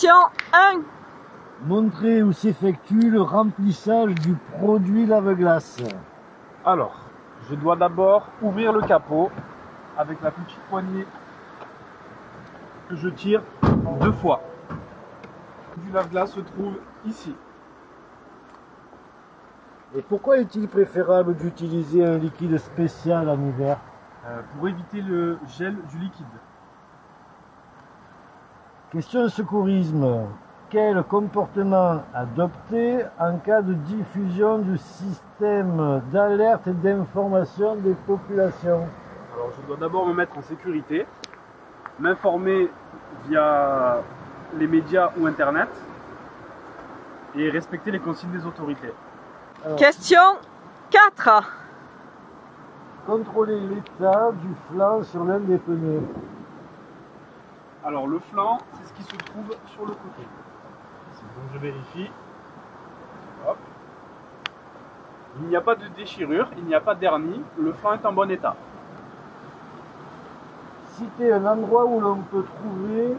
Question 1. Montrer où s'effectue le remplissage du produit lave-glace. Alors, je dois d'abord ouvrir le capot avec la petite poignée que je tire 2 fois. Du lave-glace se trouve ici. Et pourquoi est-il préférable d'utiliser un liquide spécial en hiver? Pour éviter le gel du liquide. Question secourisme. Quel comportement adopter en cas de diffusion du système d'alerte et d'information des populations? Alors je dois d'abord me mettre en sécurité, m'informer via les médias ou internet et respecter les consignes des autorités. Alors, Question 4. contrôler l'état du flanc sur l'un des pneus. Alors le flanc, c'est ce qui se trouve sur le côté. Donc je vérifie. Hop. Il n'y a pas de déchirure, il n'y a pas d'hernie, le flanc est en bon état. Citer un endroit où l'on peut trouver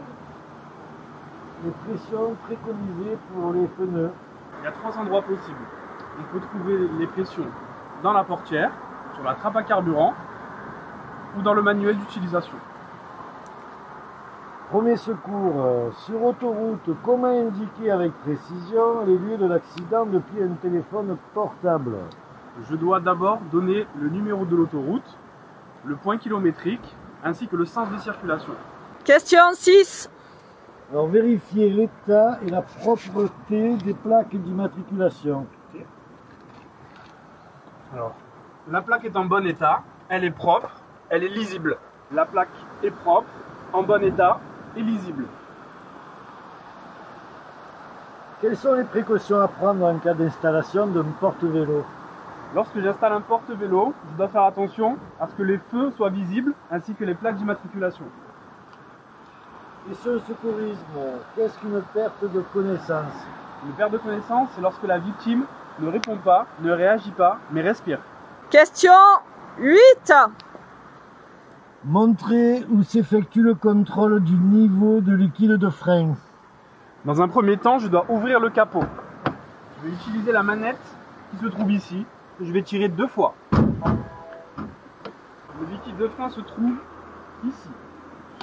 les pressions préconisées pour les pneus. Il y a 3 endroits possibles. On peut trouver les pressions dans la portière, sur la trappe à carburant ou dans le manuel d'utilisation. Premier secours, sur autoroute, comment indiquer avec précision les lieux de l'accident depuis un téléphone portable? Je dois d'abord donner le numéro de l'autoroute, le point kilométrique ainsi que le sens de circulation. Question 6. Alors vérifier l'état et la propreté des plaques d'immatriculation. Alors, la plaque est en bon état, elle est propre, elle est lisible. La plaque est propre, en bon état et lisible. Quelles sont les précautions à prendre en cas d'installation d'un porte-vélo? Lorsque j'installe un porte-vélo, je dois faire attention à ce que les feux soient visibles ainsi que les plaques d'immatriculation. Question secourisme, qu'est-ce qu'une perte de connaissance? Une perte de connaissance, c'est lorsque la victime ne répond pas, ne réagit pas, mais respire. Question 8. Montrer où s'effectue le contrôle du niveau de liquide de frein. Dans un premier temps, je dois ouvrir le capot. Je vais utiliser la manette qui se trouve ici, que je vais tirer 2 fois. Le liquide de frein se trouve ici,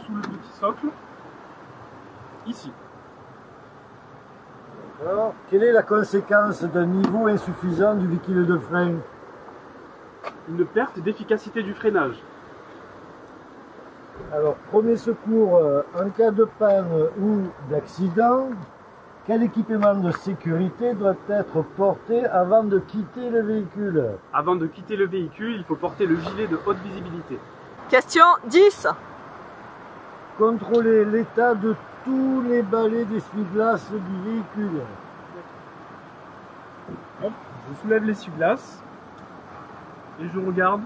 sous le petit socle, ici. Alors, quelle est la conséquence d'un niveau insuffisant du liquide de frein? Une perte d'efficacité du freinage. Alors, premier secours, en cas de panne ou d'accident, quel équipement de sécurité doit être porté avant de quitter le véhicule? Avant de quitter le véhicule, il faut porter le gilet de haute visibilité. Question 10. Contrôler l'état de tous les balais d'essuie-glace du véhicule. Hop, je soulève l'essuie-glace et je regarde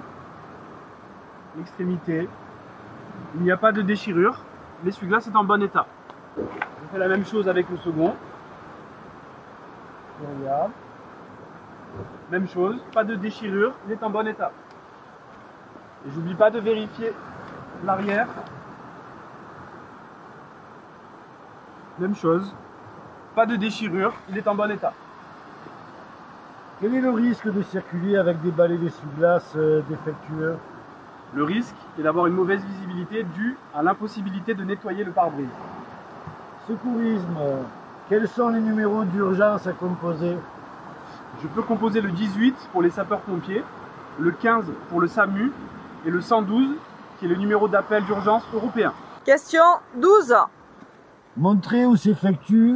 l'extrémité. Il n'y a pas de déchirure, l'essuie-glace est en bon état. Je fais la même chose avec le second. Je regarde. Même chose, pas de déchirure, il est en bon état. Et j'oublie pas de vérifier l'arrière. Même chose, pas de déchirure, il est en bon état. Quel est le risque de circuler avec des balais d'essuie-glace défectueux? Le risque est d'avoir une mauvaise visibilité due à l'impossibilité de nettoyer le pare-brise. Secourisme, quels sont les numéros d'urgence à composer? Je peux composer le 18 pour les sapeurs-pompiers, le 15 pour le SAMU et le 112 qui est le numéro d'appel d'urgence européen. Question 12. Montrer où s'effectue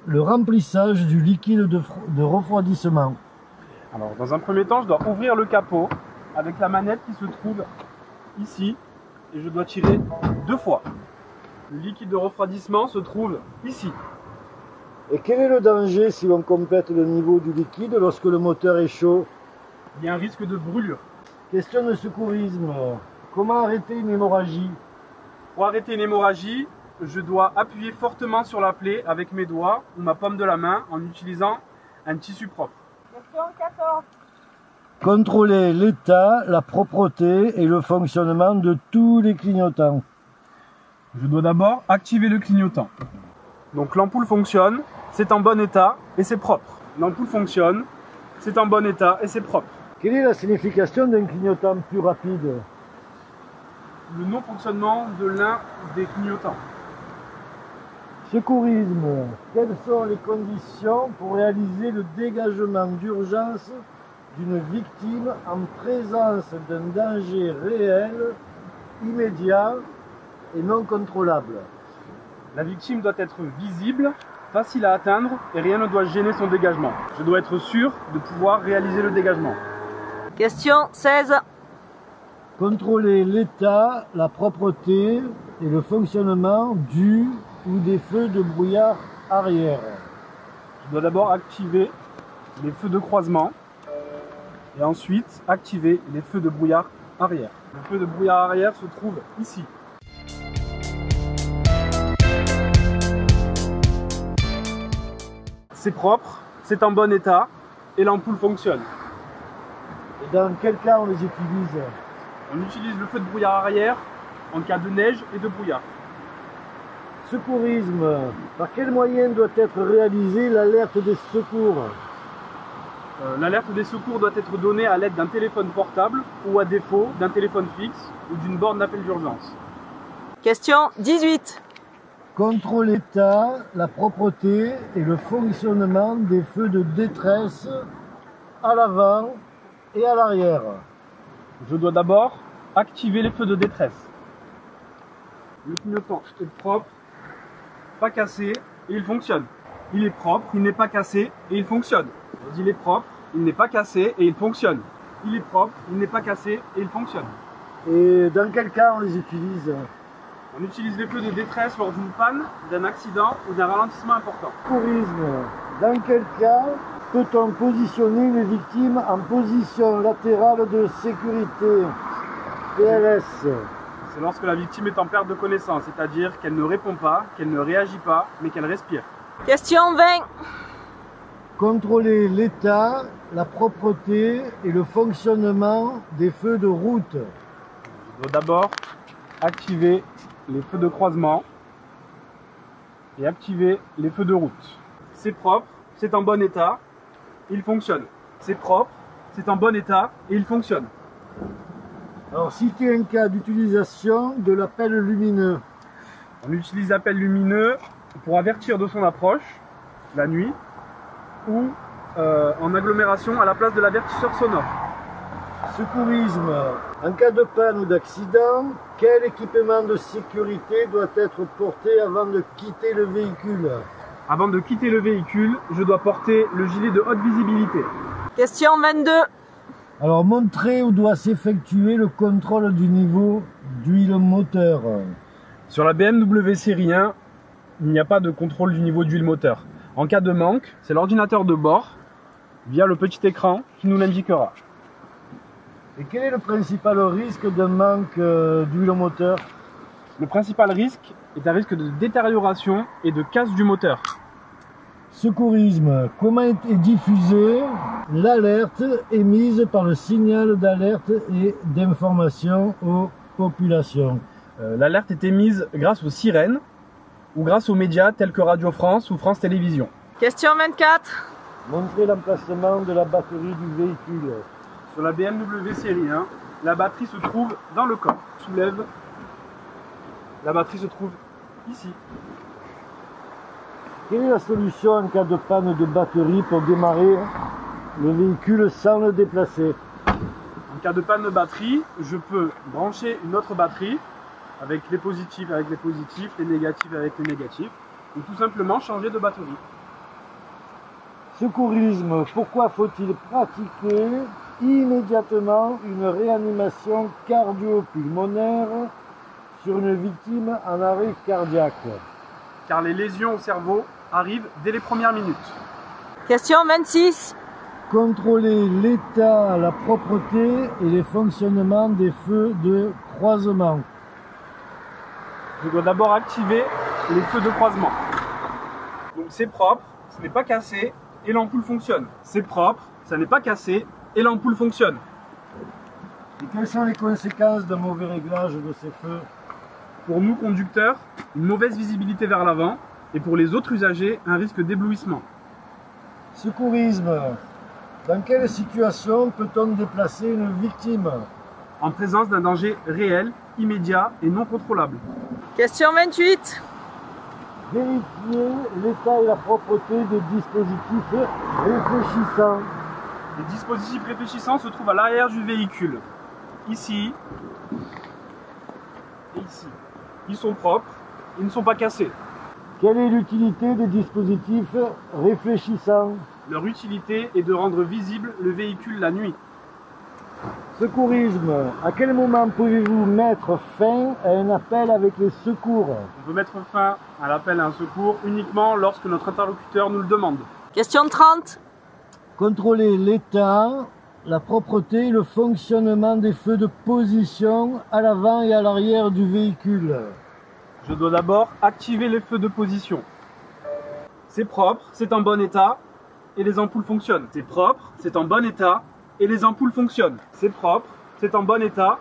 le remplissage du liquide de refroidissement. Alors, dans un premier temps, je dois ouvrir le capot avec la manette qui se trouve ici et je dois tirer 2 fois. Le liquide de refroidissement se trouve ici. Et quel est le danger si l'on complète le niveau du liquide lorsque le moteur est chaud? Il y a un risque de brûlure. Question de secourisme, comment arrêter une hémorragie? Pour arrêter une hémorragie, je dois appuyer fortement sur la plaie avec mes doigts ou ma paume de la main en utilisant un tissu propre. Question 14. Contrôler l'état, la propreté et le fonctionnement de tous les clignotants. Je dois d'abord activer le clignotant. Donc l'ampoule fonctionne, c'est en bon état et c'est propre. L'ampoule fonctionne, c'est en bon état et c'est propre. Quelle est la signification d'un clignotant plus rapide? Le non-fonctionnement de l'un des clignotants. Secourisme. Quelles sont les conditions pour réaliser le dégagement d'urgence d'une victime en présence d'un danger réel, immédiat et non contrôlable? La victime doit être visible, facile à atteindre et rien ne doit gêner son dégagement. Je dois être sûr de pouvoir réaliser le dégagement. Question 16. Contrôler l'état, la propreté et le fonctionnement du ou des feux de brouillard arrière. Je dois d'abord activer les feux de croisement et ensuite activer les feux de brouillard arrière. Le feu de brouillard arrière se trouve ici. C'est propre, c'est en bon état et l'ampoule fonctionne. Et dans quel cas on les utilise? On utilise le feu de brouillard arrière en cas de neige et de brouillard. Secourisme. Par quel moyen doit être réalisée l'alerte des secours? L'alerte des secours doit être donnée à l'aide d'un téléphone portable ou à défaut d'un téléphone fixe ou d'une borne d'appel d'urgence. Question 18. Contrôler l'état, la propreté et le fonctionnement des feux de détresse à l'avant et à l'arrière. Je dois d'abord activer les feux de détresse. Le clignotant est propre, pas cassé et il fonctionne. Il est propre, il n'est pas cassé et il fonctionne. Il est propre, il n'est pas cassé et il fonctionne. Il est propre, il n'est pas cassé et il fonctionne. Et dans quel cas on les utilise? On utilise les feux de détresse lors d'une panne, d'un accident ou d'un ralentissement important. Secourisme. Dans quel cas peut-on positionner les victimes en position latérale de sécurité? PLS. C'est lorsque la victime est en perte de connaissance, c'est-à-dire qu'elle ne répond pas, qu'elle ne réagit pas, mais qu'elle respire. Question 20. Contrôler l'état, la propreté et le fonctionnement des feux de route. Je dois d'abord activer les feux de croisement et activer les feux de route. C'est propre, c'est en bon état, il fonctionne. C'est propre, c'est en bon état et il fonctionne. Alors, citez un cas d'utilisation de l'appel lumineux. On utilise l'appel lumineux pour avertir de son approche, la nuit, ou en agglomération à la place de l'avertisseur sonore. Secourisme. En cas de panne ou d'accident, quel équipement de sécurité doit être porté avant de quitter le véhicule? Avant de quitter le véhicule, je dois porter le gilet de haute visibilité. Question 22. Alors, montrer où doit s'effectuer le contrôle du niveau d'huile moteur. Sur la BMW série 1, il n'y a pas de contrôle du niveau d'huile moteur. En cas de manque, c'est l'ordinateur de bord, via le petit écran, qui nous l'indiquera. Et quel est le principal risque d'un manque d'huile moteur? Le principal risque est un risque de détérioration et de casse du moteur. Secourisme. Comment est diffusée l'alerte émise par le signal d'alerte et d'information aux populations? L'alerte est émise grâce aux sirènes ou grâce aux médias tels que Radio France ou France Télévisions. Question 24. Montrer l'emplacement de la batterie du véhicule. Sur la BMW série 1, la batterie se trouve dans le coffre. Soulève, la batterie se trouve ici. Quelle est la solution en cas de panne de batterie pour démarrer le véhicule sans le déplacer? En cas de panne de batterie, je peux brancher une autre batterie avec les positifs avec les positifs, les négatifs avec les négatifs, ou tout simplement changer de batterie. Secourisme. Pourquoi faut-il pratiquer immédiatement une réanimation cardio-pulmonaire sur une victime en arrêt cardiaque? Car les lésions au cerveau arrivent dès les premières minutes. Question 26. Contrôler l'état, la propreté et les fonctionnements des feux de croisement. Je dois d'abord activer les feux de croisement. Donc c'est propre, ce n'est pas cassé et l'ampoule fonctionne. C'est propre, ça n'est pas cassé et l'ampoule fonctionne. Et quelles sont les conséquences d'un mauvais réglage de ces feux? Pour nous conducteurs, une mauvaise visibilité vers l'avant, et pour les autres usagers, un risque d'éblouissement. Secourisme. Dans quelle situation peut-on déplacer une victime? En présence d'un danger réel, immédiat et non contrôlable. Question 28. Vérifier l'état et la propreté des dispositifs réfléchissants. Les dispositifs réfléchissants se trouvent à l'arrière du véhicule. Ici et ici. Ils sont propres, ils ne sont pas cassés. Quelle est l'utilité des dispositifs réfléchissants? Leur utilité est de rendre visible le véhicule la nuit. Secourisme. À quel moment pouvez-vous mettre fin à un appel avec les secours? On peut mettre fin à l'appel à un secours uniquement lorsque notre interlocuteur nous le demande. Question 30. Contrôler l'état, la propreté et le fonctionnement des feux de position à l'avant et à l'arrière du véhicule. Je dois d'abord activer les feux de position. C'est propre, c'est en bon état et les ampoules fonctionnent. C'est propre, c'est en bon état et les ampoules fonctionnent. C'est propre, c'est en bon état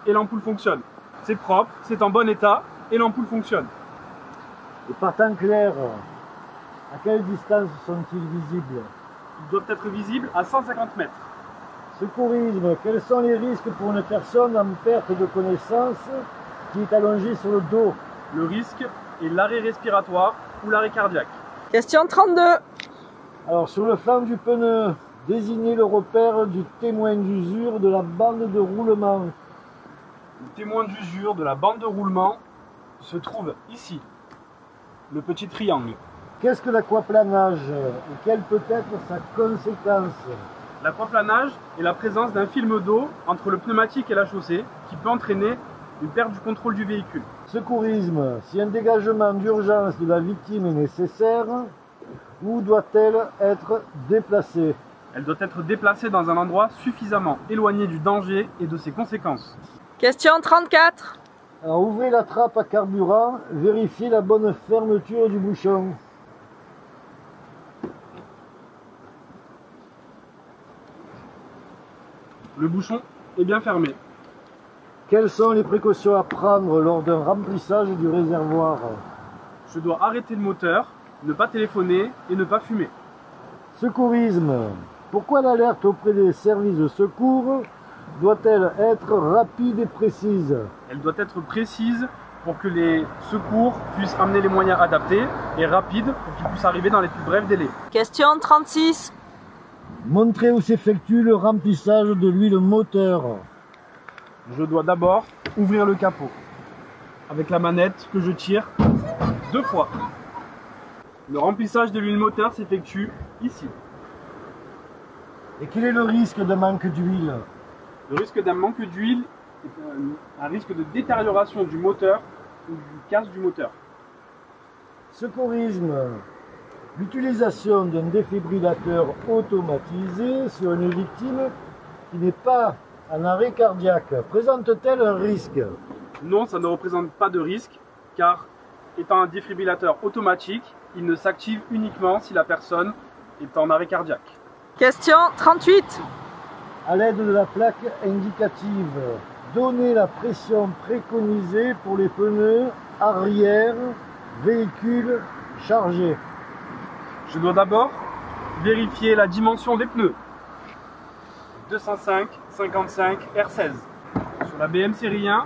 et l'ampoule fonctionne. C'est propre, c'est en bon état et l'ampoule fonctionne. Et par temps clair, à quelle distance sont-ils visibles? Ils doivent être visibles à 150 mètres. Secourisme. Quels sont les risques pour une personne en perte de connaissance qui est allongée sur le dos? Le risque est l'arrêt respiratoire ou l'arrêt cardiaque. Question 32. Alors, sur le flanc du pneu, désignez le repère du témoin d'usure de la bande de roulement. Le témoin d'usure de la bande de roulement se trouve ici, le petit triangle. Qu'est-ce que l'aquaplanage et quelle peut être sa conséquence? L'aquaplanage est la présence d'un film d'eau entre le pneumatique et la chaussée qui peut entraîner une perte du contrôle du véhicule. Secourisme. Si un dégagement d'urgence de la victime est nécessaire, où doit-elle être déplacée? Elle doit être déplacée dans un endroit suffisamment éloigné du danger et de ses conséquences. Question 34. Alors, ouvrez la trappe à carburant, vérifiez la bonne fermeture du bouchon. Le bouchon est bien fermé. Quelles sont les précautions à prendre lors d'un remplissage du réservoir? Je dois arrêter le moteur, ne pas téléphoner et ne pas fumer. Secourisme. Pourquoi l'alerte auprès des services de secours doit-elle être rapide et précise? Elle doit être précise pour que les secours puissent amener les moyens adaptés et rapides pour qu'ils puissent arriver dans les plus brefs délais. Question 36. Montrez où s'effectue le remplissage de l'huile moteur. Je dois d'abord ouvrir le capot avec la manette que je tire 2 fois. Le remplissage de l'huile moteur s'effectue ici. Et quel est le risque de manque d'huile? Le risque d'un manque d'huile est un risque de détérioration du moteur ou du casse du moteur. Secourisme. L'utilisation d'un défibrillateur automatisé sur une victime qui n'est pas en arrêt cardiaque présente-t-elle un risque? Non, ça ne représente pas de risque car étant un défibrillateur automatique, il ne s'active uniquement si la personne est en arrêt cardiaque. Question 38. À l'aide de la plaque indicative, donnez la pression préconisée pour les pneus arrière, véhicule chargé. Je dois d'abord vérifier la dimension des pneus. 205, 55, R16. Sur la BM série 1,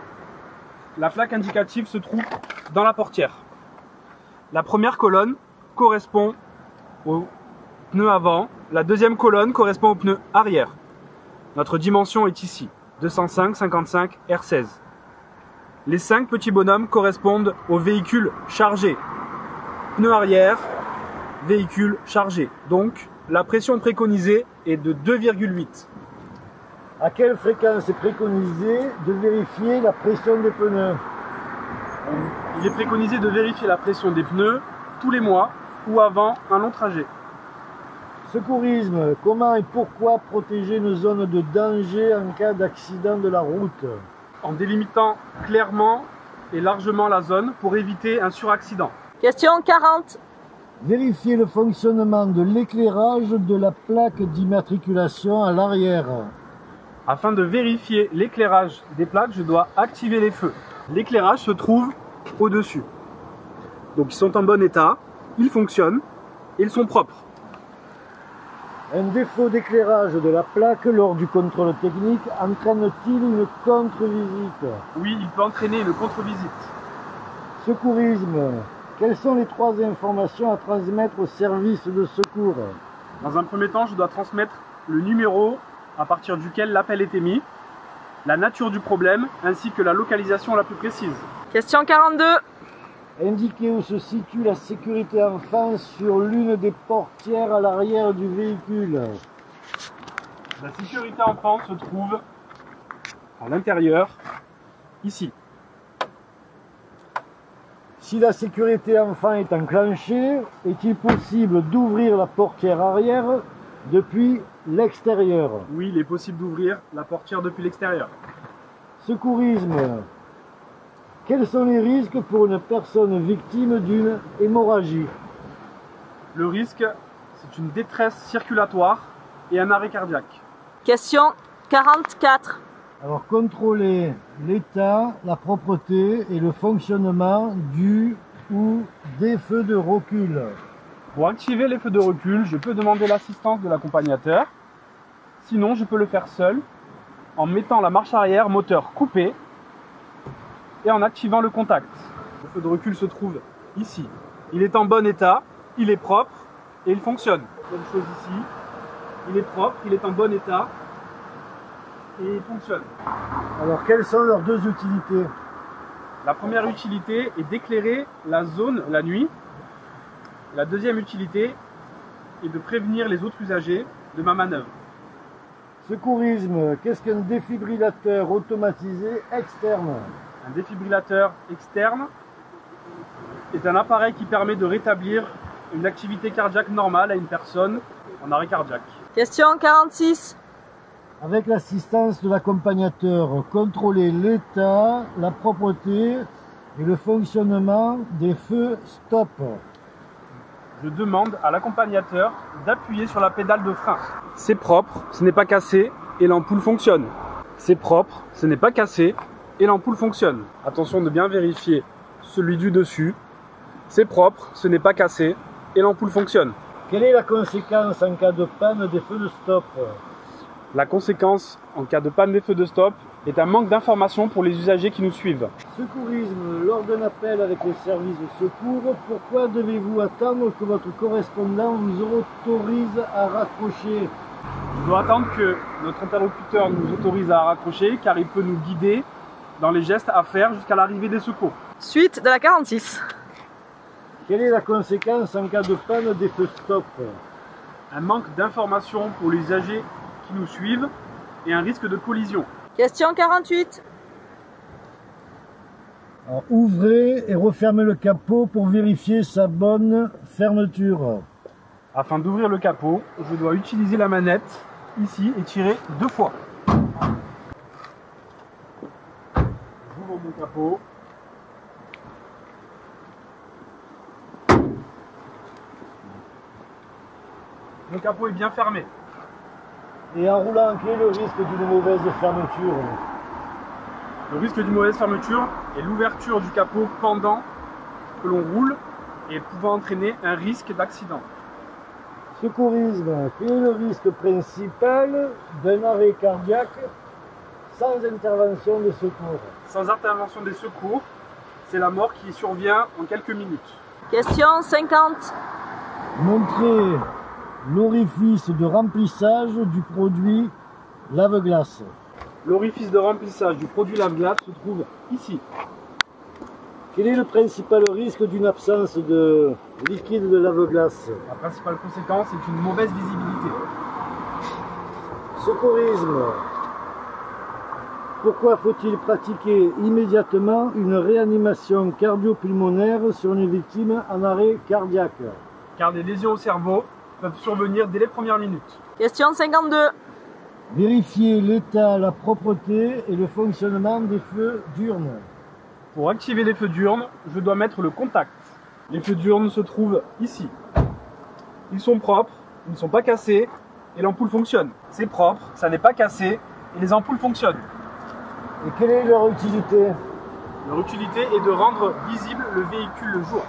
la plaque indicative se trouve dans la portière. La première colonne correspond au pneu avant, la deuxième colonne correspond au pneu arrière. Notre dimension est ici, 205, 55, R16. Les 5 petits bonhommes correspondent au véhicule chargé. Pneu arrière, véhicule chargé. Donc, la pression préconisée est de 2,8. À quelle fréquence est préconisé de vérifier la pression des pneus? Il est préconisé de vérifier la pression des pneus tous les mois ou avant un long trajet. Secourisme. Comment et pourquoi protéger une zone de danger en cas d'accident de la route? En délimitant clairement et largement la zone pour éviter un suraccident. Question 40. Vérifier le fonctionnement de l'éclairage de la plaque d'immatriculation à l'arrière. Afin de vérifier l'éclairage des plaques, je dois activer les feux. L'éclairage se trouve au-dessus. Donc ils sont en bon état. ils fonctionnent et ils sont propres. Un défaut d'éclairage de la plaque lors du contrôle technique entraîne-t-il une contre-visite? Oui, il peut entraîner une contre-visite. Secourisme. Quelles sont les 3 informations à transmettre au service de secours? Dans un premier temps, je dois transmettre le numéro à partir duquel l'appel est émis, la nature du problème ainsi que la localisation la plus précise. Question 42. Indiquez où se situe la sécurité enfant sur l'une des portières à l'arrière du véhicule. La sécurité enfant se trouve à l'intérieur, ici. Si la sécurité enfant est enclenchée, est-il possible d'ouvrir la portière arrière depuis l'extérieur? Oui, il est possible d'ouvrir la portière depuis l'extérieur. Secourisme. Quels sont les risques pour une personne victime d'une hémorragie? Le risque, c'est une détresse circulatoire et un arrêt cardiaque. Question 44. Alors, contrôler l'état, la propreté et le fonctionnement du ou des feux de recul. Pour activer les feux de recul, je peux demander l'assistance de l'accompagnateur. Sinon, je peux le faire seul en mettant la marche arrière moteur coupée et en activant le contact. Le feu de recul se trouve ici. Il est en bon état, il est propre et il fonctionne. Même chose ici. Il est propre, il est en bon état et il fonctionne. Alors, quelles sont leurs 2 utilités? La première utilité est d'éclairer la zone la nuit. La deuxième utilité est de prévenir les autres usagers de ma manœuvre. Secourisme. Qu'est-ce qu'un défibrillateur automatisé externe? Un défibrillateur externe est un appareil qui permet de rétablir une activité cardiaque normale à une personne en arrêt cardiaque. Question 46. Avec l'assistance de l'accompagnateur, contrôler l'état, la propreté et le fonctionnement des feux stop. Je demande à l'accompagnateur d'appuyer sur la pédale de frein. C'est propre, ce n'est pas cassé et l'ampoule fonctionne. C'est propre, ce n'est pas cassé et l'ampoule fonctionne. Attention de bien vérifier celui du dessus. C'est propre, ce n'est pas cassé et l'ampoule fonctionne. Quelle est la conséquence en cas de panne des feux de stop? La conséquence en cas de panne des feux de stop est un manque d'information pour les usagers qui nous suivent. Secourisme. Lors d'un appel avec le service de secours, pourquoi devez-vous attendre que votre correspondant vous autorise à raccrocher? Je dois attendre que notre interlocuteur nous autorise à raccrocher car il peut nous guider dans les gestes à faire jusqu'à l'arrivée des secours. Suite de la 46. Quelle est la conséquence en cas de panne des feux stop? Un manque d'information pour les usagers qui nous suivent et un risque de collision. Question 48. Alors, ouvrez et refermez le capot pour vérifier sa bonne fermeture. Afin d'ouvrir le capot, je dois utiliser la manette ici et tirer 2 fois. J'ouvre mon capot. Mon capot est bien fermé. Et en roulant, quel est le risque d'une mauvaise fermeture? Le risque d'une mauvaise fermeture est l'ouverture du capot pendant que l'on roule et pouvant entraîner un risque d'accident. Secourisme. Quel est le risque principal d'un arrêt cardiaque sans intervention des secours? Sans intervention des secours, c'est la mort qui survient en quelques minutes. Question 50. Montrez l'orifice de remplissage du produit lave-glace. L'orifice de remplissage du produit lave-glace se trouve ici. Quel est le principal risque d'une absence de liquide de lave-glace? La principale conséquence est une mauvaise visibilité. Secourisme. Pourquoi faut-il pratiquer immédiatement une réanimation cardio-pulmonaire sur une victime en arrêt cardiaque? Car des lésions au cerveau peuvent survenir dès les premières minutes. Question 52. Vérifier l'état, la propreté et le fonctionnement des feux diurnes. Pour activer les feux diurnes, je dois mettre le contact. Les feux diurnes se trouvent ici. Ils sont propres, ils ne sont pas cassés et l'ampoule fonctionne. C'est propre, ça n'est pas cassé et les ampoules fonctionnent. Et quelle est leur utilité? Leur utilité est de rendre visible le véhicule le jour.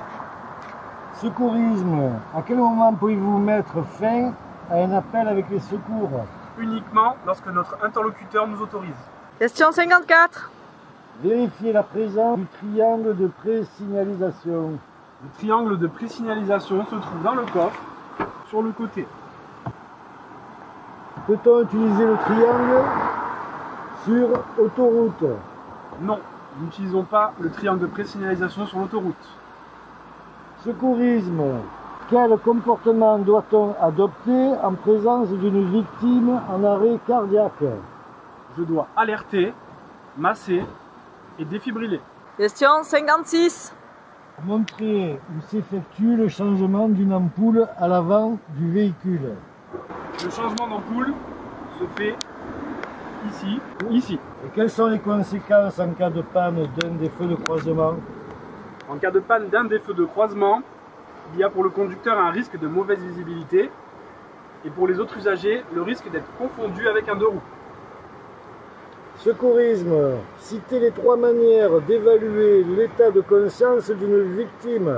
Secourisme. À quel moment pouvez-vous mettre fin à un appel avec les secours? Uniquement lorsque notre interlocuteur nous autorise. Question 54. Vérifiez la présence du triangle de présignalisation. Le triangle de présignalisation se trouve dans le coffre, sur le côté. Peut-on utiliser le triangle sur autoroute? Non, nous n'utilisons pas le triangle de présignalisation sur l'autoroute. Secourisme. Quel comportement doit-on adopter en présence d'une victime en arrêt cardiaque? Je dois alerter, masser et défibriller. Question 56. Montrez où s'effectue le changement d'une ampoule à l'avant du véhicule. Le changement d'ampoule se fait ici ou ici. Et quelles sont les conséquences en cas de panne d'un des feux de croisement? En cas de panne d'un des feux de croisement, il y a pour le conducteur un risque de mauvaise visibilité et pour les autres usagers, le risque d'être confondu avec un deux roues. Secourisme. Citez les 3 manières d'évaluer l'état de conscience d'une victime.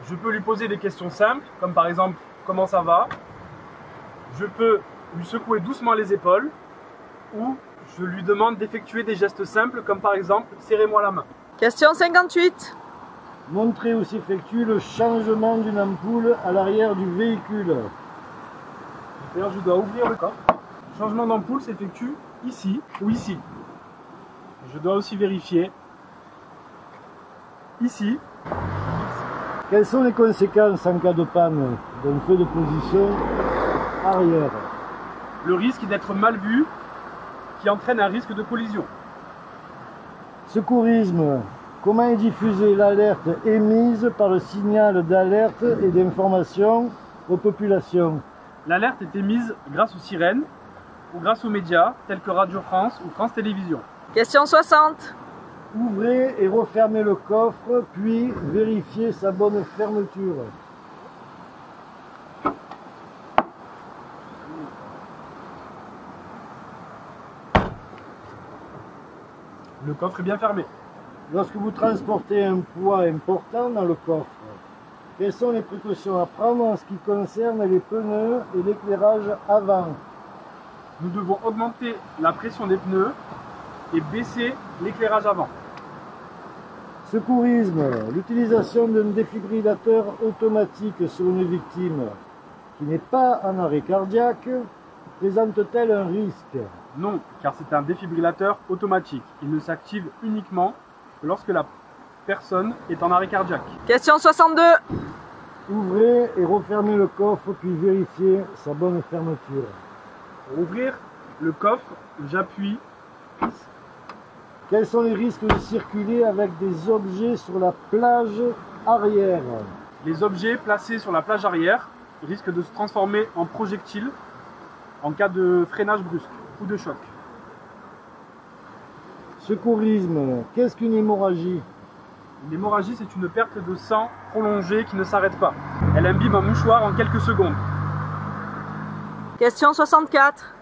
Je peux lui poser des questions simples, comme par exemple « Comment ça va ?» Je peux lui secouer doucement les épaules ou je lui demande d'effectuer des gestes simples, comme par exemple « Serrez-moi la main ». Question 58. Montrez où s'effectue le changement d'une ampoule à l'arrière du véhicule. D'ailleurs, je dois ouvrir le coffre. Le changement d'ampoule s'effectue ici ou ici. Je dois aussi vérifier ici. Quelles sont les conséquences en cas de panne d'un feu de position arrière? Le risque d'être mal vu qui entraîne un risque de collision. Secourisme. Comment est diffusée l'alerte émise par le signal d'alerte et d'information aux populations? L'alerte est émise grâce aux sirènes ou grâce aux médias tels que Radio France ou France Télévisions. Question 60. Ouvrez et refermez le coffre, puis vérifiez sa bonne fermeture. Le coffre est bien fermé. Lorsque vous transportez un poids important dans le coffre, quelles sont les précautions à prendre en ce qui concerne les pneus et l'éclairage avant? Nous devons augmenter la pression des pneus et baisser l'éclairage avant. Secourisme. L'utilisation d'un défibrillateur automatique sur une victime qui n'est pas en arrêt cardiaque présente-t-elle un risque? Non, car c'est un défibrillateur automatique. Il ne s'active uniquement lorsque la personne est en arrêt cardiaque. Question 62. Ouvrez et refermez le coffre, puis vérifiez sa bonne fermeture. Pour ouvrir le coffre, j'appuie. Quels sont les risques de circuler avec des objets sur la plage arrière? Les objets placés sur la plage arrière risquent de se transformer en projectiles en cas de freinage brusque ou de choc. Secourisme. Qu'est-ce qu'une hémorragie? L'hémorragie, c'est une perte de sang prolongée qui ne s'arrête pas. Elle imbibe un mouchoir en quelques secondes. Question 64.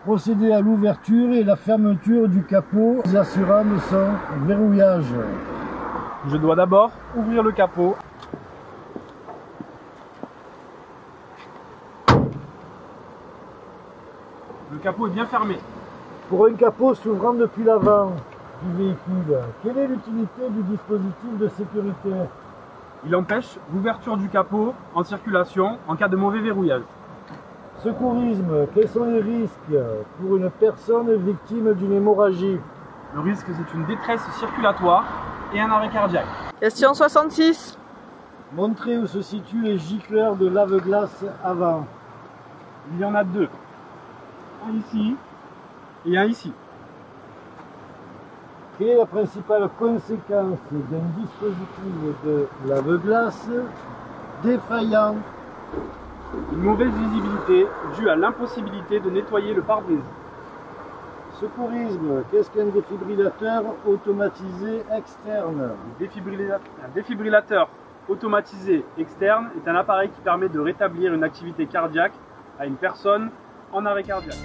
Procédez à l'ouverture et la fermeture du capot, assurant de son verrouillage. Je dois d'abord ouvrir le capot. Le capot est bien fermé. Pour un capot s'ouvrant depuis l'avant du véhicule, quelle est l'utilité du dispositif de sécurité? Il empêche l'ouverture du capot en circulation en cas de mauvais verrouillage. Secourisme. Quels sont les risques pour une personne victime d'une hémorragie? Le risque, c'est une détresse circulatoire et un arrêt cardiaque. Question 66. Montrez où se situent les gicleurs de lave-glace avant. Il y en a deux. Un ici et un ici. Quelle est la principale conséquence d'un dispositif de lave-glace défaillant? Une mauvaise visibilité due à l'impossibilité de nettoyer le pare-brise. Secourisme. Qu'est-ce qu'un défibrillateur automatisé externe? Un défibrillateur automatisé externe est un appareil qui permet de rétablir une activité cardiaque à une personne en arrêt cardiaque.